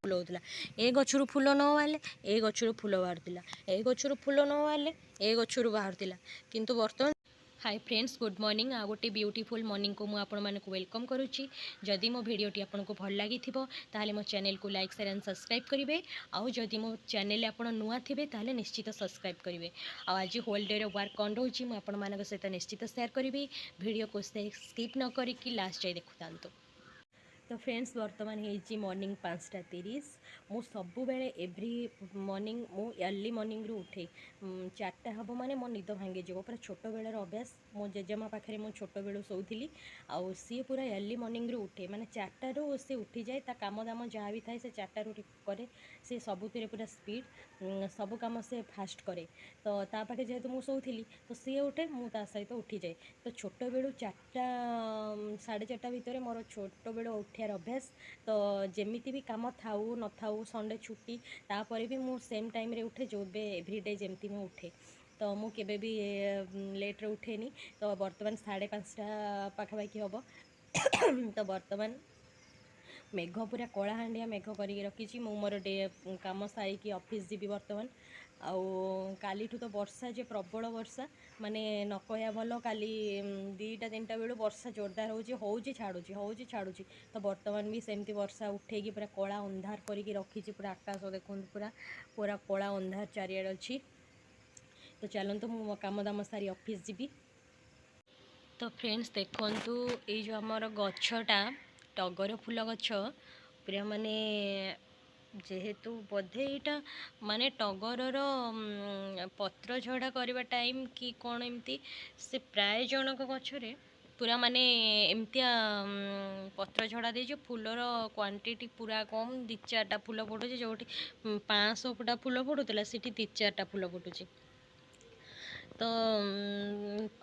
फूल होता ए गचर फूल न बाहर ए गचर फूल बाहर ए गचर फूल न बाहर ए गचर बाहर किंतु बर्तमान हाय फ्रेंड्स गुड मॉर्निंग आ गोटे ब्यूटीफुल मॉर्निंग को मुझे वेलकम करुच्ची। जदि मो भिडियोटी आपको भल लगी ताले मो चैनल को लाइक शेयर एंड सब्सक्राइब करेंगे। आउ जदि मो चैनल आप नुआ थे ताले निश्चित सब्सक्राइब करेंगे। आज होल डे वर्क कौन रोचे मुझे सहित निश्चित शेयर करी भिडियो को स्किप न करी लास्ट जाए देखु था। तो फ्रेंड्स बर्तमान हो मॉर्निंग 5:30 मु सबु बेले एव्री मॉर्निंग मु अर्ली मॉर्निंग रू उठे 4टा हम माने मो निद भांगी जीव पूरा छोट बेलर अभ्यास मो जेजेमा पाखे मुझे छोट बेलू शोली आउ सी पूरा अर्ली मॉर्निंग रू उठे माने 4टारू सी उठी जाए ता काम दाम जहाँ भी थाए से 4टारू करे सी सबुतिर पूरा स्पीड सब कम से फास्ट करे। तो ता पाखे जेहेतु मु शोली तो सी उठे मु ता सहित उठी जाए। तो छोट बेलू 4टा 4:30 भितर मोर छोट बेलू उठार अभ्यास। तो जमीती भी काम थाऊ न थाऊ संडे छुट्टी तापर भी मु सेम टाइम रे उठे जो एवरीडे जमती मु उठे। तो मु केबे भी लेट रे उठेनी। तो बर्तमान 5:30 पाखापाखि हम तो बर्तमान मेघ पूरा कलाहांडिया मेघ करके रखी मु मोर डे काम सारिकी ऑफिस जीवी बर्तमान। आउ काली तो वर्षा जे प्रबल वर्षा माने न कहया भल काली 2टा 3टा बेलू वर्षा जोरदार होउची छाड़ुची। तो बर्तमान भी सेमती वर्षा उठेगी पूरा कला अंधार करके रखी पूरा आकाश देखो पूरा पूरा कला अंधार चारियाड अच्छी। तो चलतु मु काम दाम सारी ऑफिस जीवी। तो फ्रेंड्स देखंतु ये जो आमर गछटा टगर फूल गछ पूरा माने जेहेतु बोधे यहाँ माने टगरर पत्र झड़ा करने टाइम कि कौन एमती से प्राय जनक गछरे पूरा माने एमतिया पत्र झड़ा दे जो फूलर क्वांटिटी पूरा कम 2-4टा फूल फुटुचे जो 500टा फूल फुटुला से 3-4टा फूल फुटुचे। तो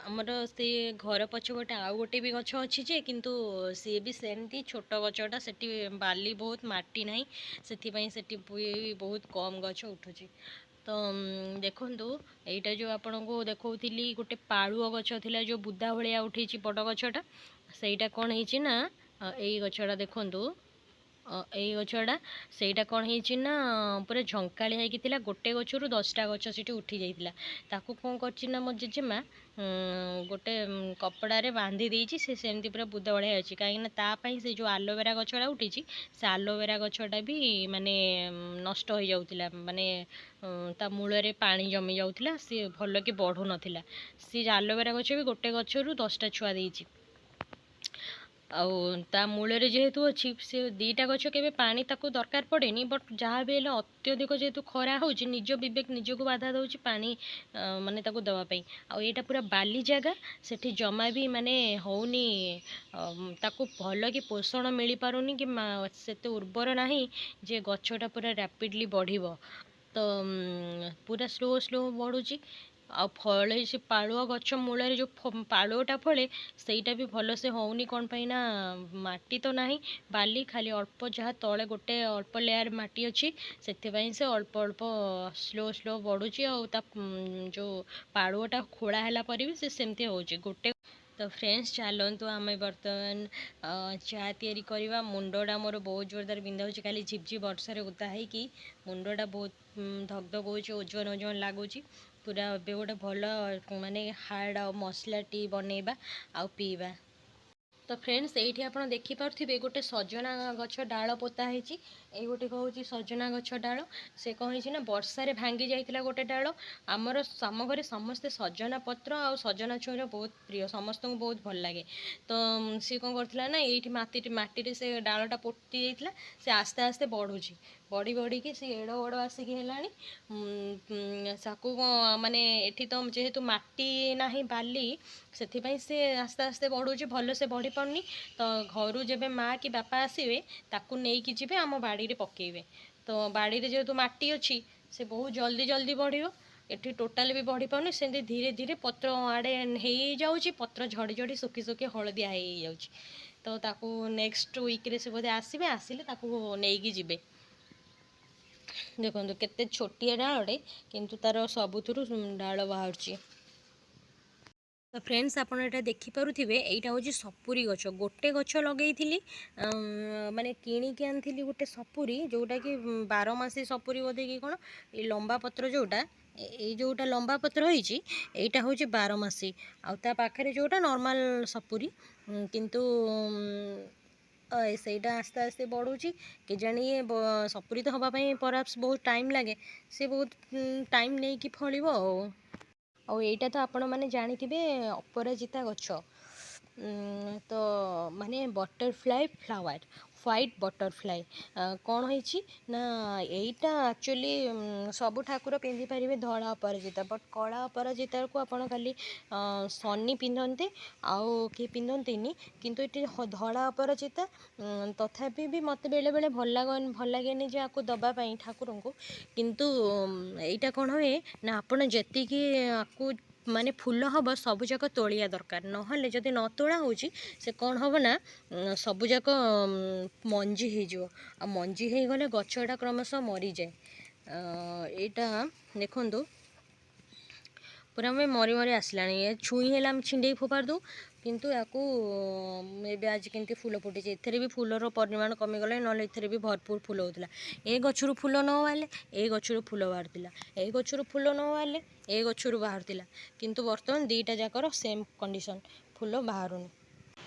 आमर से घर पछपटे आउ गोटे भी गछ अच्छी जे किंतु सी भी सेमती छोट गछटा सेठी बाली बहुत माटी नहीं से बहुत कम गछ उठुची। तो देखंतु एटा जो आपन को देखौथिली गोटे पाळुओ गछ थिला जो बुदा भलिया उठी बड़ गछटा सेटा कौन होइछि ना एई गछटा देखंतु यही गछटा सेटा कौन होना पूरा झंकालिया होता गोटे गचर 10टा गछ से उठी जाइला। ताकू कौन करना मो जेजेमा गोटे कपड़े बांधी देती से सेमती पूरा बुदा भाया अच्छी कहीं तापाई से जो आलोवेरा गछटा उठी से आलोवेरा गछटा भी माने नष्ट हो जाउतिला माने ता मूल रे पानी जमी जाउतिला सी भल कि बढ़ु नथिला। सी आलोवेरा गछ भी गोटे गचरू 10टा छुआ देइछि आउ ता मूल जेहेतु अच्छी से 2टा गछ के पानी ताको दरकार पड़ेनी बट जहाँ भी अत्यधिक जेहेतु खरा हो निज विवेक निज को बाधा दौर पानी माने ताको दवापाई आउ यहाँ पूरा बाली जगह सेठी जमा भी माने होनी ताको भल कि पोषण मिल पारुनी कि सेते उर्वर नहीं जे गछटा पूरा रैपिडली बढ़िबो। तो पूरा स्लो स्लो बढ़ुची आ फल से पाळुआ गछ मूल जो पाळुआटा फले सेटा भी भल से होनी कौन पाइना माटी तो नहीं बाली खाली अल्प जहाँ तले गोटे अल्प लेयर माटी अच्छी से अल्प अल्प स्लो स्लो बढ़ुची आ जो पाळुआटा खोला है पर भी सेमती होची गोटे। तो फ्रेंड्स चलतु आम बर्तमान चा तैयारी करवा। मुंडा मोर बहुत जोरदार बिंधा हो खाली झिपझिप वर्षा उदा है मुंडा बहुत धकधक हो ओजन ओजन लगुच पूरा ए गोटे भल माने हार्ड आ मसला टी बनैबा आ पीवा। तो फ्रेंड्स ये आप देखिपे गोटे सजना गछ डाल पोता है गोटे हूँ सजना गछ डाल से कौन ना वर्षा रे भांगी जाइतिला गोटे डाल आमर आम घरे समस्ते सजना पत्र आ सजना छुईर बहुत प्रिय समस्त को बहुत भल लगे। तो सी कौन करथिला ना ये माटी से डालटा पोती जाइतिला से आस्ते आस्ते बढ़ुची बढ़ी बढ़ी कि सी एड़ बड़ आसिक साकू माने एठी तो जेहेतु माटी नाही बाली से आस्ते आस्ते बढ़ुची भल से बढ़ी पानी। तो घर जब माँ कि बापा आसवे ताकू नहीं जी आम बाड़ी रे पकेबे। तो बाड़ी रे जेहेतु माटी अच्छी से बहुत जल्दी जल्दी बढ़ियो एठी टोटाल भी बढ़ी पानी से धीरे धीरे पत्र आड़े हो जाऊँगी पत्र झड़ी झड़ी सुखी सुखी हलदिया हो जाऊँगी। तो ताकू नेक्स्ट वीक रे से बोधे आसवे आसिले ताकू नहीं जीवे। देखो केते छोटिया डालटे किंतु तार सबुथुरु डाल बाहर। तो फ्रेंड्स आप देखिपे यहाँ हूँ सपुरी गच गोटे गच लगे माने किणिकी आनी गोटे सपुरी जोटा कि 12 मासी सपुरी बोधे कि कौन ये लंबा पत्र जोटा जोटा लंबा पत्र होइछि एटा हूँ 12 मासी आउ पाखे जोटा नॉर्मल सपुरी किंतु ସେଇଟା ଆସ୍ତେ ଆସ୍ତେ ବଢ଼ୁଛି କେଜାଣି ये सपुरी तो हवापाई पराप्स बहुत टाइम लगे से बहुत टाइम नहीं कि फलिबो और एटा तो आपण मैंने जानिथिबे अपराजिता गछ तो माने बटरफ्लाई फ्लावर व्हाइट बटरफ्लाई कौन होइछि ना एटा एक्चुअली सबु ठाकुर पिंधि पारिबे धड़ा अपराजिता बट कला अपराजिता को आपण खाली सन्नी पिंधते आउ कि पिंधंतीनी किंतु ये धड़ा अपराजिता तथापि भी मत बेले बेले भल लगेनि जे आपको दबा पाई ठाकुर को किंतु एटा कौन हुए ना आपण जेतिकी आपको माने फूल हम सबुजाक तोलिया दरकार नहले जदि न तोड़ा होची से कौन हम ना सबुजाक मंजी हो मंजी हो गले गछटा क्रमश मरी जाए यहाँ देखु पूरा मैं मरी मरी आसला छुई है छिंडे फोपार दो किंतु याकू एबे आज केमती फूल फुटी एथेरे भी फूलर परिमाण कमिगला ना एथेरे भी भरपूर फूल होता ए गचरू फूल न बाहर ए गचरू फूल बाहर ए गचरू फूल न बाहर ए गचरू बाहर किंतु बर्तमान दीटा जाकर सेम कंडीशन फूल बाहरुनी।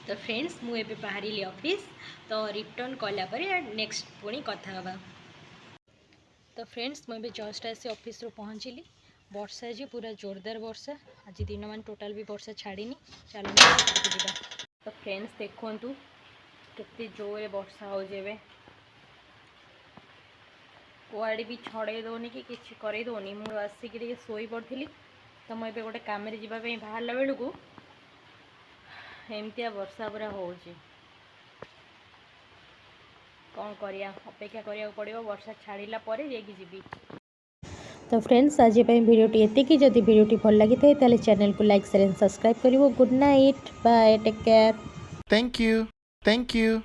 तो फ्रेंड्स मुझे बाहर ऑफिस तो रिटर्न कलापर नेक्स्ट पुणी कथा हवा। तो फ्रेंड्स मुझे जस्ट आसी ऑफिस रू पहुँचली वर्षा जी पूरा जोरदार वर्षा आज दिन मान टोटाल भी वर्षा छाड़ी चलो जा। तो फ्रेंड्स देखु केते जोरे वर्षा हो जेबे कुआड़े भी छड़े दौनी कि किसी करे दौनी मुझे आसिक शोई पड़ी तो मुझे गोटे काम जावाई बाहर बेलू को एमतिया वर्षा पूरा हो कौन करिया अपेक्षा करिया पड़ो वर्षा छाड़िला पर जाइए जीवी। तो फ्रेंड्स आज भिडियोटी एतिकी जदि भिडियोटी भल लगी था चैनल को लाइक शेयर एंड सब्सक्राइब करिवो। Good night bye take care. Thank you.